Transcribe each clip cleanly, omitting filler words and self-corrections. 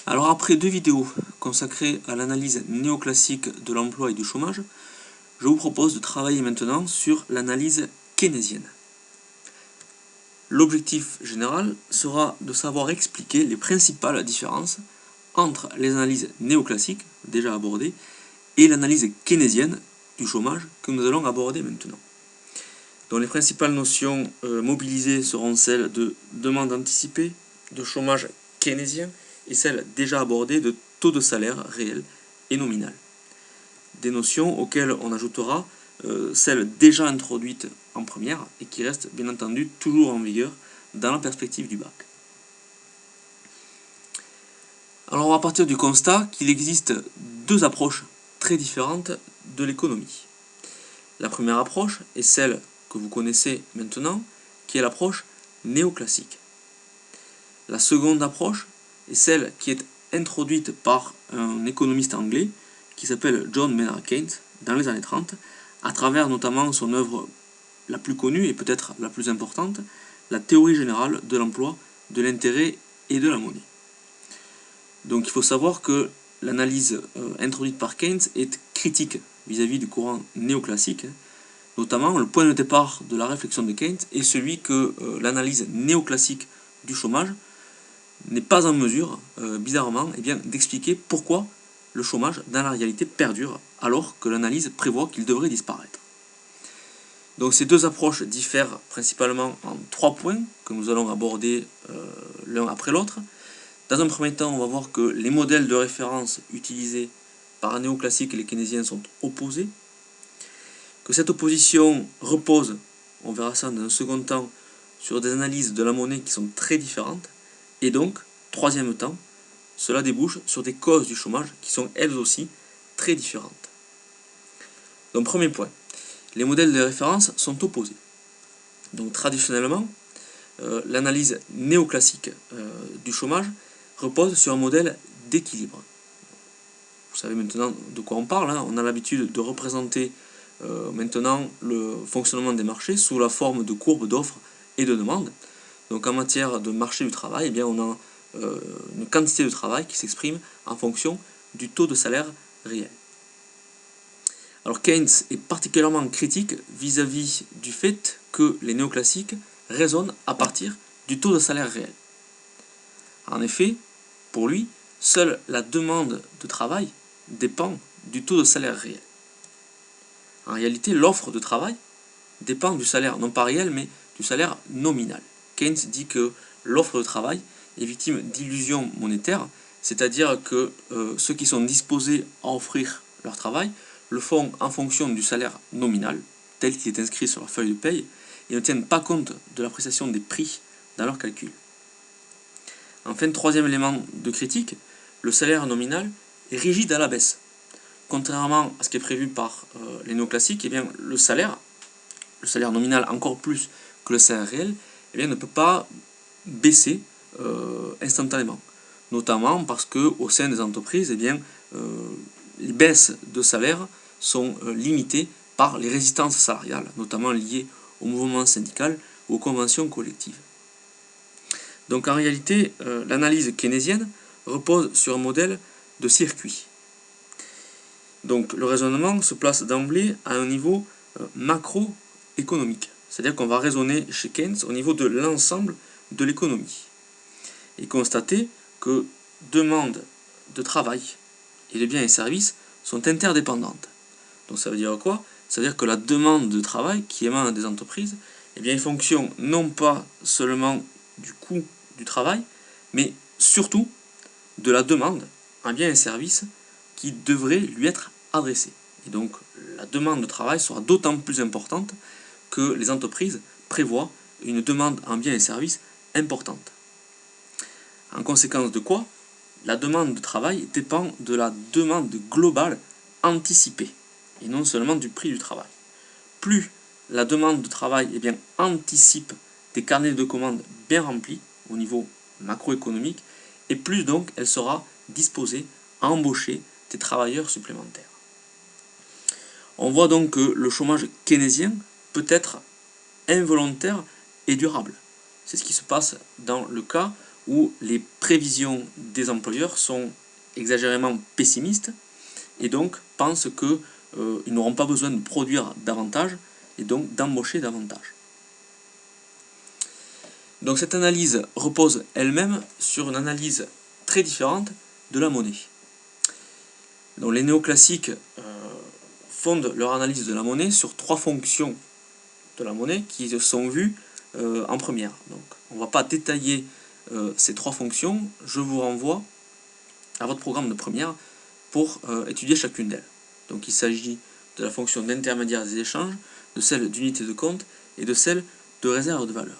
Alors après 2 vidéos consacrées à l'analyse néoclassique de l'emploi et du chômage, je vous propose de travailler maintenant sur l'analyse keynésienne. L'objectif général sera de savoir expliquer les principales différences entre les analyses néoclassiques, déjà abordées, et l'analyse keynésienne du chômage que nous allons aborder maintenant. Donc les principales notions mobilisées seront celles de demande anticipée, de chômage keynésien et celles déjà abordées de taux de salaire réel et nominal. Des notions auxquelles on ajoutera celles déjà introduites en première et qui restent bien entendu toujours en vigueur dans la perspective du bac. Alors on va partir du constat qu'il existe deux approches très différentes de l'économie. La première approche est celle que vous connaissez maintenant, qui est l'approche néoclassique. La seconde approche est celle qui est introduite par un économiste anglais qui s'appelle John Maynard Keynes dans les années 30, à travers notamment son œuvre la plus connue et peut-être la plus importante, la théorie générale de l'emploi, de l'intérêt et de la monnaie. Donc il faut savoir que l'analyse introduite par Keynes est critique vis-à-vis du courant néoclassique. Notamment, le point de départ de la réflexion de Keynes est celui que l'analyse néoclassique du chômage n'est pas en mesure, bizarrement, d'expliquer pourquoi le chômage, dans la réalité, perdure, alors que l'analyse prévoit qu'il devrait disparaître. Donc ces deux approches diffèrent principalement en 3 points que nous allons aborder l'un après l'autre. Dans un premier temps, on va voir que les modèles de référence utilisés par un néoclassique et les keynésiens sont opposés, que cette opposition repose, on verra ça dans un second temps, sur des analyses de la monnaie qui sont très différentes, et donc, troisième temps, cela débouche sur des causes du chômage qui sont elles aussi très différentes. Donc premier point, les modèles de référence sont opposés. Donc traditionnellement, l'analyse néoclassique du chômage repose sur un modèle d'équilibre. Vous savez maintenant de quoi on parle, hein. On a l'habitude de représenter maintenant le fonctionnement des marchés sous la forme de courbes d'offres et de demandes. Donc en matière de marché du travail, on a une quantité de travail qui s'exprime en fonction du taux de salaire réel. Alors Keynes est particulièrement critique vis-à-vis du fait que les néoclassiques raisonnent à partir du taux de salaire réel. En effet, pour lui, seule la demande de travail dépend du taux de salaire réel. En réalité, l'offre de travail dépend du salaire, non pas réel, mais du salaire nominal. Keynes dit que l'offre de travail est victime d'illusions monétaires, c'est-à-dire que ceux qui sont disposés à offrir leur travail le font en fonction du salaire nominal, tel qu'il est inscrit sur leur feuille de paye, et ne tiennent pas compte de l'appréciation des prix dans leur calcul. Enfin, troisième élément de critique, le salaire nominal est rigide à la baisse. Contrairement à ce qui est prévu par les néoclassiques, le salaire nominal encore plus que le salaire réel, ne peut pas baisser instantanément. Notamment parce qu'au sein des entreprises, les baisses de salaire sont limitées par les résistances salariales, notamment liées au mouvement syndical ou aux conventions collectives. Donc en réalité, l'analyse keynésienne repose sur un modèle de circuit. Donc le raisonnement se place d'emblée à un niveau macroéconomique. C'est-à-dire qu'on va raisonner chez Keynes au niveau de l'ensemble de l'économie. Et constater que demande de travail et de biens et services sont interdépendantes. Donc ça veut dire quoi? Ça veut dire que la demande de travail qui émane des entreprises est fonction non pas seulement du coût du travail, mais surtout de la demande en biens et services qui devrait lui être adressée. Et donc la demande de travail sera d'autant plus importante que les entreprises prévoient une demande en biens et services importante. En conséquence de quoi, la demande de travail dépend de la demande globale anticipée, et non seulement du prix du travail. Plus la demande de travail anticipe des carnets de commandes bien remplis au niveau macroéconomique, et plus donc elle sera disposée à embaucher des travailleurs supplémentaires. On voit donc que le chômage keynésien peut être involontaire et durable. C'est ce qui se passe dans le cas où les prévisions des employeurs sont exagérément pessimistes et donc pensent qu'ils n'auront pas besoin de produire davantage et donc d'embaucher davantage. Donc cette analyse repose elle-même sur une analyse très différente de la monnaie. Donc les néoclassiques fondent leur analyse de la monnaie sur 3 fonctions de la monnaie qui sont vues en première. Donc on ne va pas détailler ces 3 fonctions, je vous renvoie à votre programme de première pour étudier chacune d'elles. Donc il s'agit de la fonction d'intermédiaire des échanges, de celle d'unité de compte et de celle de réserve de valeur.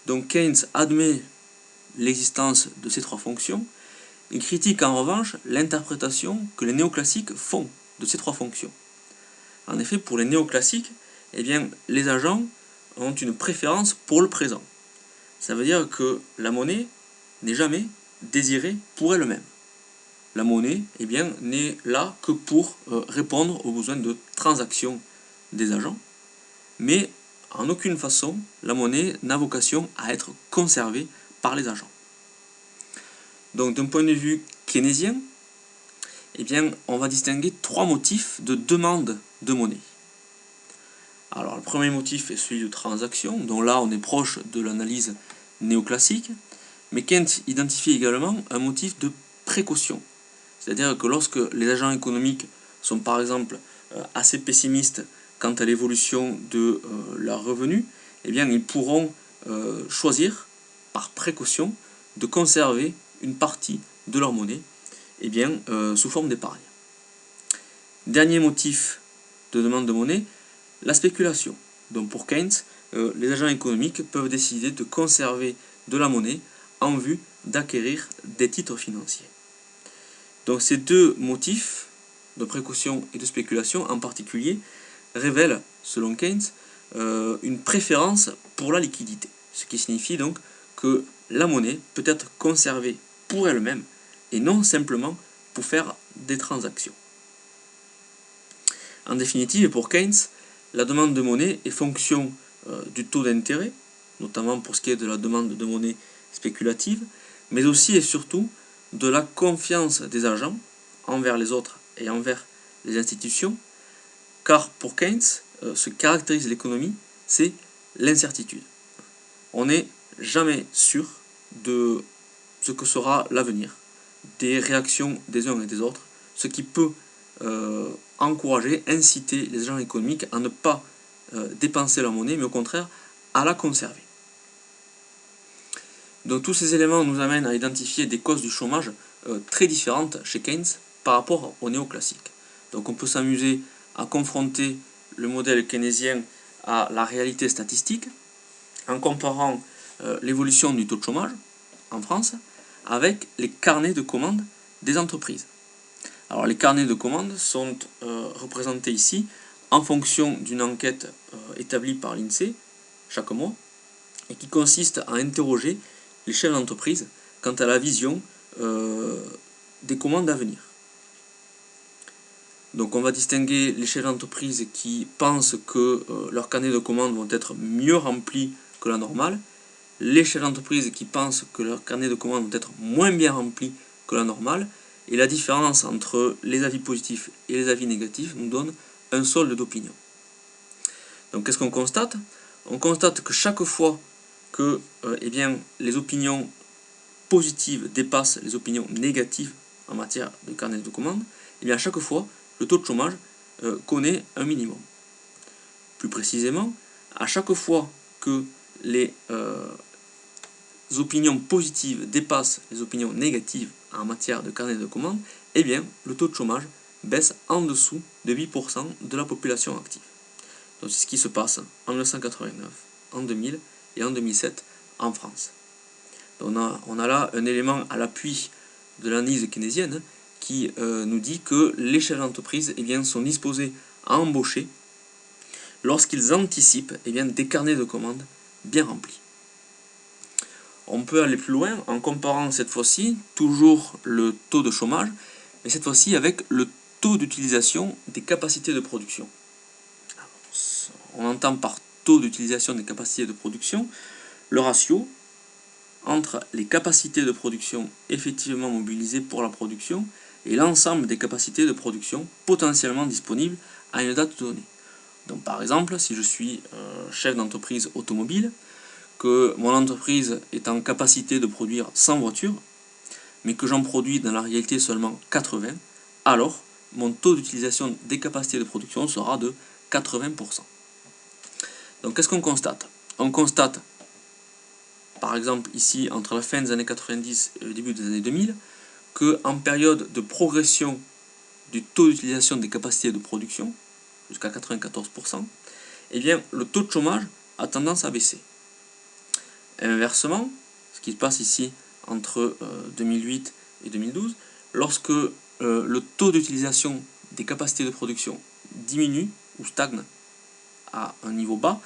Donc Keynes admet l'existence de ces 3 fonctions. Il critique en revanche l'interprétation que les néoclassiques font de ces 3 fonctions. En effet, pour les néoclassiques, eh bien, les agents ont une préférence pour le présent. Ça veut dire que la monnaie n'est jamais désirée pour elle-même. La monnaie eh bien, n'est là que pour répondre aux besoins de transaction des agents, mais en aucune façon, la monnaie n'a vocation à être conservée par les agents. Donc d'un point de vue keynésien, eh bien, on va distinguer 3 motifs de demande de monnaie. Alors le premier motif est celui de transaction, dont là on est proche de l'analyse néoclassique, mais Keynes identifie également un motif de précaution. C'est-à-dire que lorsque les agents économiques sont par exemple assez pessimistes quant à l'évolution de leurs revenus, eh bien ils pourront choisir par précaution de conserver une partie de leur monnaie eh bien, sous forme d'épargne. Dernier motif de demande de monnaie, la spéculation. Donc pour Keynes, les agents économiques peuvent décider de conserver de la monnaie en vue d'acquérir des titres financiers. Donc ces 2 motifs de précaution et de spéculation en particulier révèlent, selon Keynes, une préférence pour la liquidité. Ce qui signifie donc que la monnaie peut être conservée pour elle-même et non simplement pour faire des transactions. En définitive, pour Keynes, la demande de monnaie est fonction du taux d'intérêt, notamment pour ce qui est de la demande de monnaie spéculative, mais aussi et surtout de la confiance des agents envers les autres et envers les institutions, car pour Keynes, ce qui caractérise l'économie, c'est l'incertitude. On n'est jamais sûr de ce que sera l'avenir, des réactions des uns et des autres, ce qui peut encourager, inciter les agents économiques à ne pas dépenser leur monnaie, mais au contraire à la conserver. Donc tous ces éléments nous amènent à identifier des causes du chômage très différentes chez Keynes par rapport au néoclassique. Donc on peut s'amuser à confronter le modèle keynésien à la réalité statistique en comparant l'évolution du taux de chômage en France avec les carnets de commandes des entreprises. Alors les carnets de commandes sont représentés ici en fonction d'une enquête établie par l'INSEE chaque mois et qui consiste à interroger les chefs d'entreprise quant à la vision des commandes à venir. Donc on va distinguer les chefs d'entreprise qui pensent que leurs carnets de commandes vont être mieux remplis que la normale, les chefs d'entreprise qui pensent que leurs carnets de commandes vont être moins bien remplis que la normale, et la différence entre les avis positifs et les avis négatifs nous donne un solde d'opinion. Donc qu'est-ce qu'on constate? On constate que chaque fois que eh bien, les opinions positives dépassent les opinions négatives en matière de carnet de commandes, eh bien, à chaque fois, le taux de chômage connaît un minimum. Plus précisément, à chaque fois que les opinions positives dépassent les opinions négatives en matière de carnet de commandes, eh bien, le taux de chômage baisse en dessous de 8% de la population active. Donc c'est ce qui se passe en 1989, en 2000 et en 2007 en France. Donc on a là un élément à l'appui de l'analyse keynésienne qui nous dit que les chefs d'entreprise eh bien, sont disposés à embaucher lorsqu'ils anticipent eh bien, des carnets de commandes bien remplis. On peut aller plus loin en comparant cette fois-ci toujours le taux de chômage, mais cette fois-ci avec le taux d'utilisation des capacités de production. On entend par taux d'utilisation des capacités de production le ratio entre les capacités de production effectivement mobilisées pour la production et l'ensemble des capacités de production potentiellement disponibles à une date donnée. Donc par exemple, si je suis chef d'entreprise automobile, que mon entreprise est en capacité de produire 100 voitures, mais que j'en produis dans la réalité seulement 80, alors mon taux d'utilisation des capacités de production sera de 80%. Donc qu'est-ce qu'on constate? On constate, par exemple ici, entre la fin des années 90 et le début des années 2000, qu'en période de progression du taux d'utilisation des capacités de production, jusqu'à 94%, eh bien, le taux de chômage a tendance à baisser. Inversement, ce qui se passe ici entre 2008 et 2012, lorsque le taux d'utilisation des capacités de production diminue ou stagne à un niveau bas,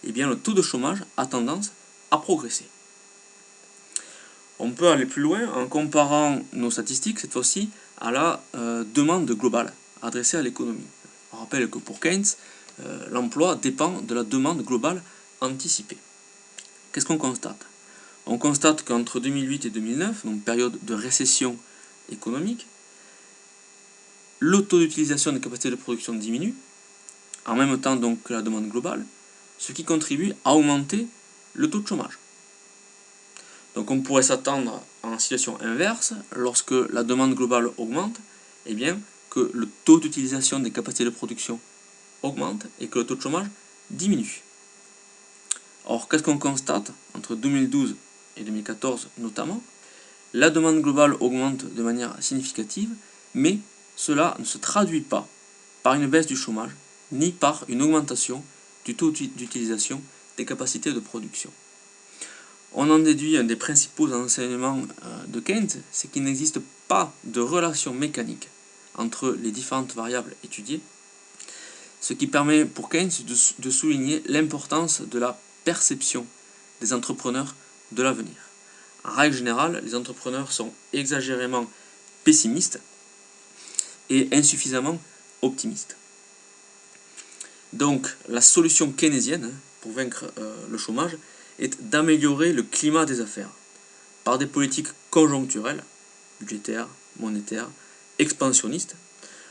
eh bien, le taux de chômage a tendance à progresser. On peut aller plus loin en comparant nos statistiques, cette fois-ci, à la demande globale adressée à l'économie. On rappelle que pour Keynes, l'emploi dépend de la demande globale anticipée. Qu'est-ce qu'on constate? On constate qu'entre 2008 et 2009, donc période de récession économique, le taux d'utilisation des capacités de production diminue, en même temps donc que la demande globale, ce qui contribue à augmenter le taux de chômage. Donc on pourrait s'attendre en situation inverse, lorsque la demande globale augmente, eh bien que le taux d'utilisation des capacités de production augmente et que le taux de chômage diminue. Or, qu'est-ce qu'on constate entre 2012 et 2014 notamment? La demande globale augmente de manière significative, mais cela ne se traduit pas par une baisse du chômage, ni par une augmentation du taux d'utilisation des capacités de production. On en déduit un des principaux enseignements de Keynes, c'est qu'il n'existe pas de relation mécanique entre les différentes variables étudiées, ce qui permet pour Keynes de souligner l'importance de la perception des entrepreneurs de l'avenir. En règle générale, les entrepreneurs sont exagérément pessimistes et insuffisamment optimistes. Donc la solution keynésienne pour vaincre le chômage est d'améliorer le climat des affaires par des politiques conjoncturelles, budgétaires, monétaires, expansionnistes,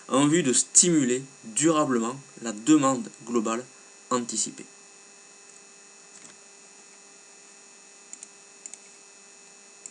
en vue de stimuler durablement la demande globale anticipée.